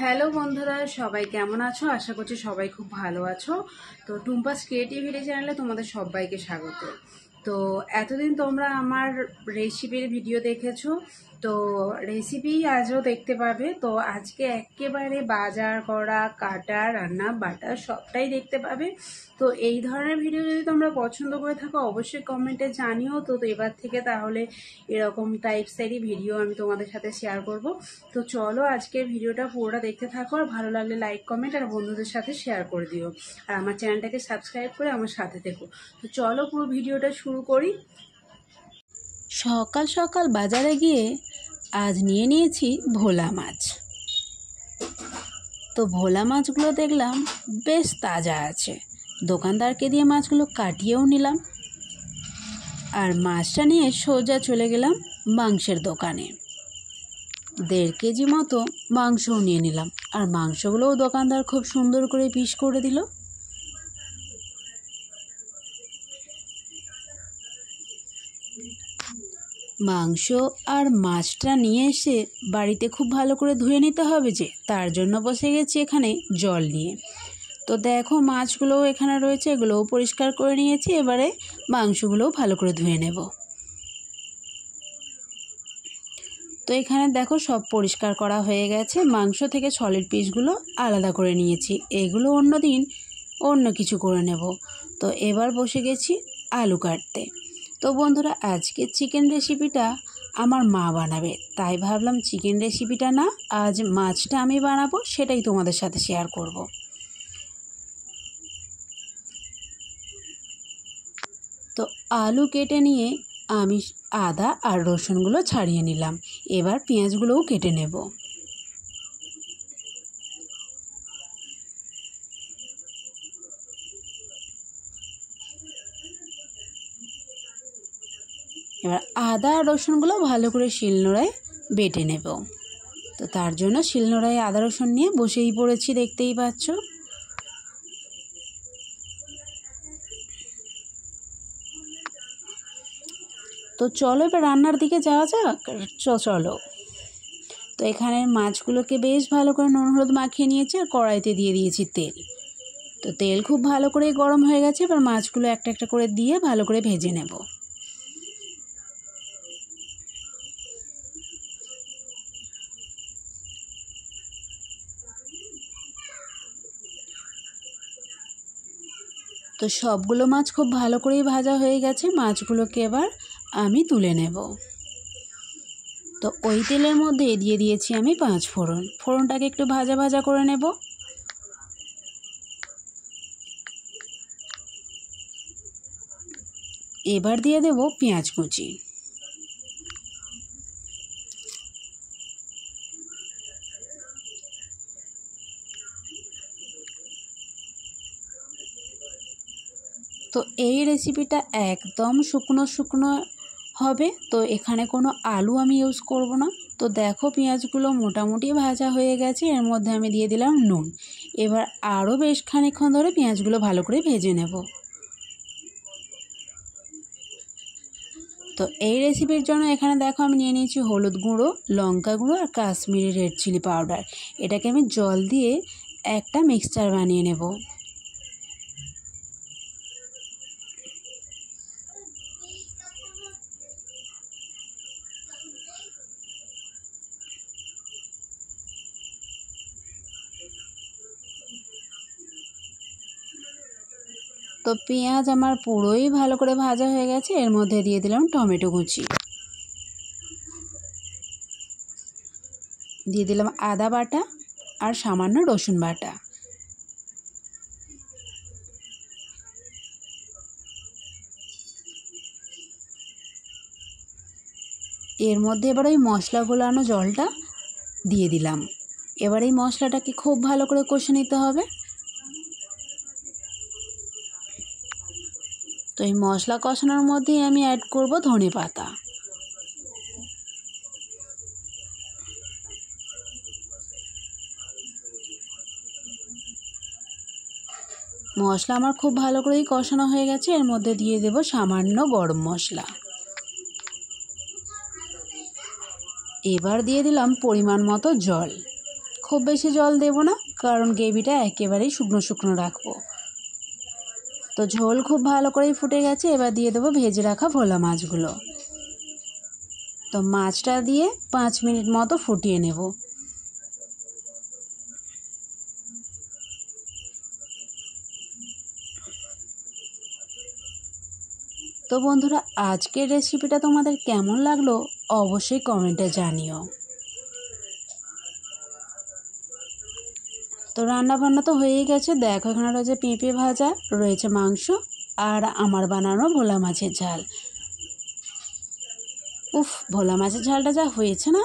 Hello বন্ধুরা, সবাই কেমন আছো? আশা করছি সবাই খুব ভালো আছো। তো টুম্পাস ক্রিয়েটিভিটি চ্যানেলে তোমাদের সবাইকে স্বাগত। তো এতদিন তোমরা আমার রেসিপির ভিডিও দেখেছো, তো রেসিপি আজও দেখতে পাবে। তো আজকে একেবারে বাজার করা, কাটা, রান্না, বাটা সবটাই দেখতে পাবে। তো এই ধরনের ভিডিও যদি তোমরা পছন্দ করে থাকো অবশ্যই কমেন্টে জানিও। তো এবার থেকে তাহলে এরকম টাইপসেরই ভিডিও আমি তোমাদের সাথে শেয়ার করব। তো চলো আজকের ভিডিওটা পুরোটা দেখতে থাকো, আর ভালো লাগলে লাইক, কমেন্ট আর বন্ধুদের সাথে শেয়ার করে দিও, আর আমার চ্যানেলটাকে সাবস্ক্রাইব করে আমার সাথে থেকো। তো চলো পুরো ভিডিওটা শুরু করি। সকাল সকাল বাজারে গিয়ে আজ নিয়ে নিয়েছি ভোলা মাছ। তো ভোলা মাছগুলো দেখলাম বেশ তাজা আছে, দোকানদারকে দিয়ে মাছগুলো কাটিয়েও নিলাম। আর মাছটা নিয়ে সোজা চলে গেলাম মাংসের দোকানে। 1.5 কেজি মতো মাংসও নিয়ে নিলাম, আর মাংসগুলোও দোকানদার খুব সুন্দর করে পিস করে দিল। মাংস আর মাছটা নিয়ে এসে বাড়িতে খুব ভালো করে ধুয়ে নিতে হবে, যে তার জন্য বসে গেছি এখানে জল নিয়ে। তো দেখো মাছগুলোও এখানে রয়েছে, এগুলোও পরিষ্কার করে নিয়েছি। এবারে মাংসগুলোও ভালো করে ধুয়ে নেব। তো এখানে দেখো সব পরিষ্কার করা হয়ে গেছে। মাংস থেকে সলিড পিসগুলো আলাদা করে নিয়েছি, এগুলো অন্য দিন অন্য কিছু করে নেব। তো এবার বসে গেছি আলু কাটতে। তো বন্ধুরা, আজকে চিকেন রেসিপিটা আমার মা বানাবে, তাই ভাবলাম চিকেন রেসিপিটা না, আজ মাছটা আমি বানাবো, সেটাই তোমাদের সাথে শেয়ার করব। তো আলু কেটে নিয়ে আমি আদা আর রসুনগুলো ছাড়িয়ে নিলাম। এবার পেঁয়াজগুলোও কেটে নেব। এবার আদা আর রসুনগুলো ভালো করে শিলনোড়ায় বেটে নেব। তো তার জন্য শিলনোড়ায় আদা রসুন নিয়ে বসেই পড়েছি, দেখতেই পাচ্ছ। তো চলো এবার রান্নার দিকে যাওয়া যাক। চলো। তো এখানে মাছগুলোকে বেশ ভালো করে নুন হলুদ মাখিয়ে নিয়েছি, আর কড়াইতে দিয়ে দিয়েছি তেল। তো তেল খুব ভালো করে গরম হয়ে গেছে, এবার মাছগুলো একটা একটা করে দিয়ে ভালো করে ভেজে নেব। তো সবগুলো মাছ খুব ভালো করেই ভাজা হয়ে গেছে, মাছগুলোকে এবার আমি তুলে নেব। তো ওই তেলের মধ্যে দিয়ে দিয়েছি আমি 5 ফোড়ন। ফোড়নটাকে একটু ভাজা ভাজা করে নেব। এবার দিয়ে দেব পেঁয়াজ কুচি। তো এই রেসিপিটা একদম শুকনো শুকনো হবে, তো এখানে কোনো আলু আমি ইউজ করব না। তো দেখো পেঁয়াজগুলো মোটামুটি ভাজা হয়ে গেছে, এর মধ্যে আমি দিয়ে দিলাম নুন। এবার আরও বেশ খানিকক্ষণ ধরে পেঁয়াজগুলো ভালো করে ভেজে নেব। তো এই রেসিপির জন্য এখানে দেখো আমি নিয়ে নিয়েছি হলুদ গুঁড়ো, লঙ্কা গুঁড়ো আর কাশ্মীরি রেড চিলি পাউডার। এটাকে আমি জল দিয়ে একটা মিক্সচার বানিয়ে নেব। তো পেঁয়াজ আমার পুরোই ভালো করে ভাজা হয়ে গেছে, এর মধ্যে দিয়ে দিলাম টমেটো কুচি, দিয়ে দিলাম আদা বাটা আর সামান্য রসুন বাটা। এর মধ্যে এবার ওই মশলা গোলানো জলটা দিয়ে দিলাম। এবার এই মশলাটাকে খুব ভালো করে কষে নিতে হবে। তো এই মশলা কষানোর মধ্যেই আমি অ্যাড করব ধনে পাতা। মশলা আমার খুব ভালো করেই কষানো হয়ে গেছে, এর মধ্যে দিয়ে দেব সামান্য গরম মশলা। এবার দিয়ে দিলাম পরিমাণ মতো জল। খুব বেশি জল দেব না, কারণ গ্রেভিটা একেবারেই শুকনো শুকনো রাখবো। তো ঝোল খুব ভালো করেই ফুটে গেছে। এবার দিয়ে দেবো ভেজে রাখা ভোলা মাছগুলো। তো মাছটা দিয়ে 5 মিনিট মতো ফুটিয়ে নেব। তো বন্ধুরা, আজকের রেসিপিটা তোমাদের কেমন লাগলো অবশ্যই কমেন্টে জানিও। তো রান্নাবান্না তো হয়েই গেছে। দেখো এখানে রয়েছে পেঁপে ভাজা, রয়েছে মাংস, আর আমার বানানো ভোলা মাছের ঝাল। উফ, ভোলা মাছের ঝালটা যা হয়েছে না,